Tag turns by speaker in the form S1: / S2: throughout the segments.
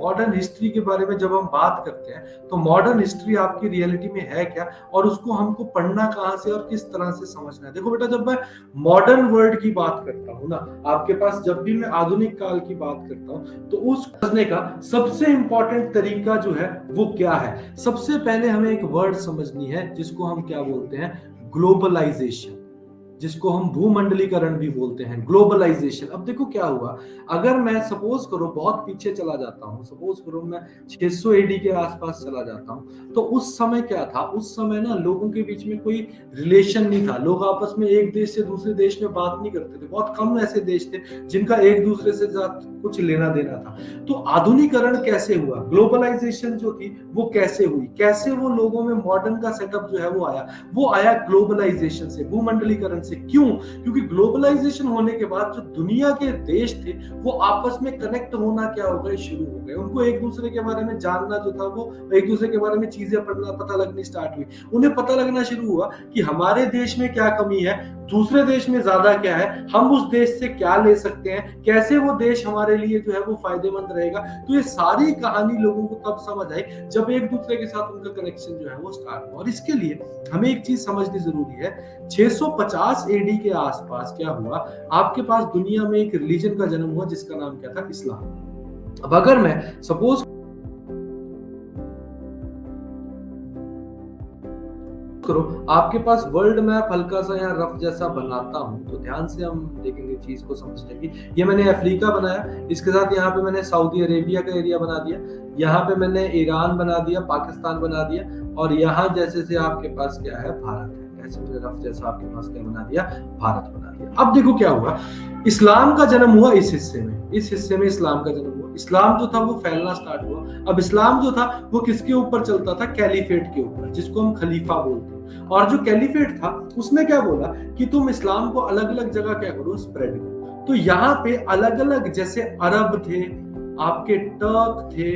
S1: Modern history के बारे में जब हम बात करते हैं तो मॉडर्न हिस्ट्री आपकी रियलिटी में है क्या और उसको हमको पढ़ना कहाँ से और किस तरह से समझना है। देखो बेटा, जब मैं मॉडर्न वर्ल्ड की बात करता हूँ ना, आपके पास जब भी मैं आधुनिक काल की बात करता हूँ तो उस समझने का सबसे इंपॉर्टेंट तरीका जो है वो क्या है। सबसे पहले हमें एक वर्ड समझनी है जिसको हम क्या बोलते हैं, ग्लोबलाइजेशन, जिसको हम भूमंडलीकरण भी बोलते हैं, ग्लोबलाइजेशन। अब देखो क्या हुआ, अगर मैं सपोज करो बहुत पीछे चला जाता हूँ, सपोज करो मैं 600 एडी के आसपास चला जाता हूँ, तो उस समय क्या था, उस समय ना लोगों के बीच में कोई रिलेशन नहीं था, लोग आपस में एक देश से दूसरे देश में बात नहीं करते थे, बहुत कम ऐसे देश थे जिनका एक दूसरे से कुछ लेना देना था। तो आधुनिकरण कैसे हुआ, ग्लोबलाइजेशन जो थी वो कैसे हुई, कैसे वो लोगों में मॉडर्न का सेटअप जो है वो आया ग्लोबलाइजेशन से, भूमंडलीकरण से। क्यों? क्योंकि ग्लोबलाइजेशन होने के बाद जो दुनिया के देश थे वो आपस में कनेक्ट होना क्या हो गए, शुरू हो गए। उनको एक दूसरे के बारे में जानना जो था, वो एक दूसरे के बारे में चीजें पढ़ना, पता लगनी स्टार्ट हुई। उन्हें पता लगना शुरू हुआ कि हमारे देश में क्या कमी है, दूसरे देश में ज्यादा क्या है, हम उस देश से क्या ले सकते हैं, कैसे वो देश हमारे लिए जो है वो फायदेमंद रहेगा। तो ये सारी कहानी लोगों को तब समझ आई जब एक दूसरे के साथ उनका कनेक्शन जो है वो स्टार्ट हुआ। और इसके लिए हमें एक चीज समझनी जरूरी है, 650 एडी के आसपास क्या हुआ, आपके पास दुनिया में एक रिलीजन का जन्म हुआ जिसका नाम क्या था, इस्लाम। अब अगर मैं सपोज करो आपके पास वर्ल्ड मैप हल्का सा या रफ जैसा बनाता हूं, तो ध्यान से हम देखेंगे चीज को समझने की। ये मैंने अफ्रीका बनाया, इसके साथ यहाँ पे मैंने सऊदी अरेबिया का एरिया बना दिया, यहाँ पे मैंने ईरान बना दिया, पाकिस्तान बना दिया, और यहाँ जैसे से आपके पास क्या है, भारत है। ऐसे मैंने रफ जैसा आपके पास क्या बना दिया, भारत बना दिया। अब देखो क्या हुआ, इस्लाम का जन्म हुआ इस हिस्से में, इस हिस्से में इस्लाम का जन्म हुआ। इस्लाम जो था वो फैलना स्टार्ट हुआ। अब इस्लाम जो था वो किसके ऊपर चलता था, कैलिफेट के ऊपर, जिसको हम खलीफा बोलते हैं। और जो कैलिफेट था उसने क्या बोला कि तुम इस्लाम को अलग अलग जगह क्या करो, स्प्रेड करो। तो यहाँ पे अलग अलग, जैसे अरब थे, आपके टर्क थे,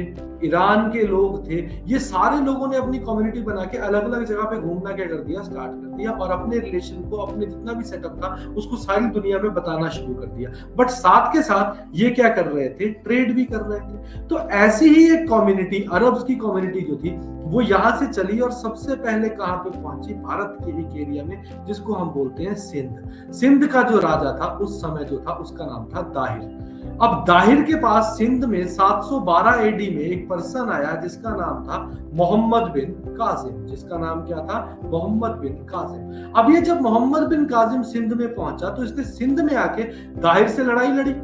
S1: ईरान के लोग थे, ये सारे लोगों ने अपनी कम्युनिटी बना के अलग अलग जगह पे घूमना क्या कर दिया, स्टार्ट कर दिया, और अपने रिलेशन को, अपने जितना भी सेटअप था उसको सारी दुनिया में बताना शुरू कर दिया। बट साथ के साथ ये क्या कर रहे थे, ट्रेड भी कर रहे थे। तो ऐसी ही एक कम्युनिटी, अरब्स की कम्युनिटी जो थी वो यहाँ से चली और सबसे पहले कहाँ पे पहुंची, भारत के एक एरिया में जिसको हम बोलते हैं सिंध। सिंध का जो राजा था उस समय जो था उसका नाम था दाहिर। अब दाहिर के पास सिंध में 712 एडी में एक पर्सन आया जिसका नाम था मोहम्मद बिन कासिम, जिसका नाम क्या था, मोहम्मद बिन कासिम। अब ये जब मोहम्मद बिन कासिम सिंध में पहुंचा तो इसने सिंध में आके दाहिर से लड़ाई लड़ी,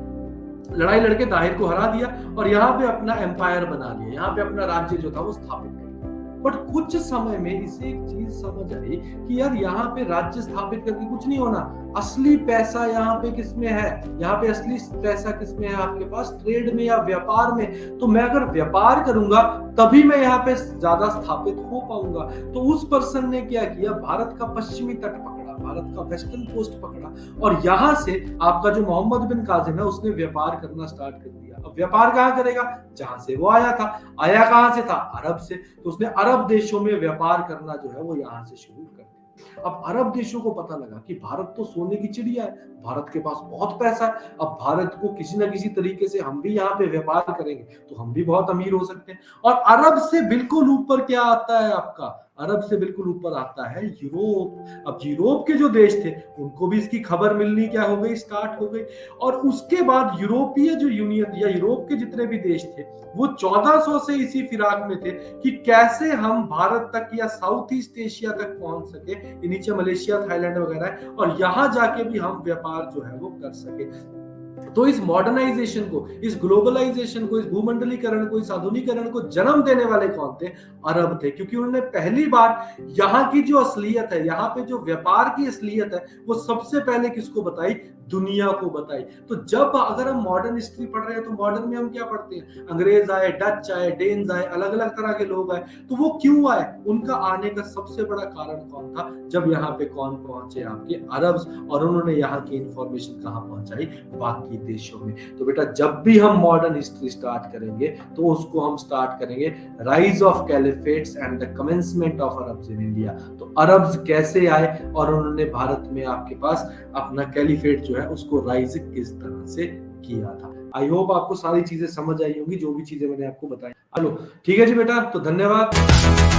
S1: लड़ाई लड़के दाहिर को हरा दिया और यहाँ पे अपना एम्पायर बना लिया, यहाँ पे अपना राज्य जो था वो स्थापित कर। बट कुछ समय में इसे एक चीज समझ आई कि यार यहाँ पे राज्य स्थापित करके कुछ नहीं होना, असली पैसा यहाँ पे किसमें है, यहाँ पे असली पैसा किसमें है, आपके पास ट्रेड में या व्यापार में। तो मैं अगर व्यापार करूंगा तभी मैं यहाँ पे ज्यादा स्थापित हो पाऊंगा। तो उस पर्सन ने क्या किया, भारत का पश्चिमी तट पकड़ा, भारत का वेस्टर्न कोस्ट पकड़ा, और यहाँ से आपका जो मोहम्मद बिन कासिम है उसने व्यापार करना स्टार्ट कर दिया। अब व्यापार कहाँ करेगा, जहां से वो आया था, आया कहां से था, अरब से, तो उसने अरब देशों में व्यापार करना जो है वो यहाँ से शुरू कर दिया। अब अरब देशों को पता लगा कि भारत तो सोने की चिड़िया है, भारत के पास बहुत पैसा है, अब भारत को किसी ना किसी तरीके से हम भी यहाँ पे व्यापार करेंगे तो हम भी बहुत अमीर हो सकते हैं। और अरब से बिल्कुल ऊपर क्या आता है आपका, अरब से बिल्कुल ऊपर आता है यूरोप। अब यूरोप के जो देश थे उनको भी इसकी खबर मिलनी क्या हो गई, स्टार्ट हो गई। और उसके बाद यूरोपीय जो यूनियन या यूरोप के जितने भी देश थे वो 1400 से इसी फिराक में थे कि कैसे हम भारत तक या साउथ ईस्ट एशिया तक पहुंच सके, नीचे मलेशिया, थाईलैंड वगैरह है, और यहां जाके भी हम व्यापार जो है वो कर सके। तो इस मॉडर्नाइजेशन को, इस ग्लोबलाइजेशन को, इस भूमंडलीकरण को, इस आधुनिकरण को जन्म देने वाले कौन थे, अरब थे। क्योंकि उन्होंने पहली बार यहाँ की जो असलियत है, यहाँ पे जो व्यापार की असलियत है वो सबसे पहले किसको बताई, दुनिया को बताई। तो जब अगर हम मॉडर्न हिस्ट्री पढ़ रहे हैं तो मॉडर्न में हम क्या पढ़ते हैं, अंग्रेज आए, डच आए, डेन्स आए, अलग अलग तरह के लोग आए। तो वो क्यों आए, उनका आने का सबसे बड़ा कारण कौन था, जब यहाँ पे कौन पहुंचे, आपके अरब्स, और उन्होंने यहाँ की इंफॉर्मेशन कहाँ पहुंचाई, बाकी देशों में। तो बेटा जब भी हम मॉडर्न हिस्ट्री स्टार्ट करेंगे तो उसको हम स्टार्ट करेंगे rise of caliphates and the commencement of Arabs in India. तो अरब्स कैसे आए और उन्होंने भारत में आपके पास अपना कैलिफेट जो है उसको राइज किस तरह से किया था। आई होप आपको सारी चीजें समझ आई होंगी जो भी चीजें मैंने आपको बताई। चलो ठीक है जी बेटा, तो धन्यवाद।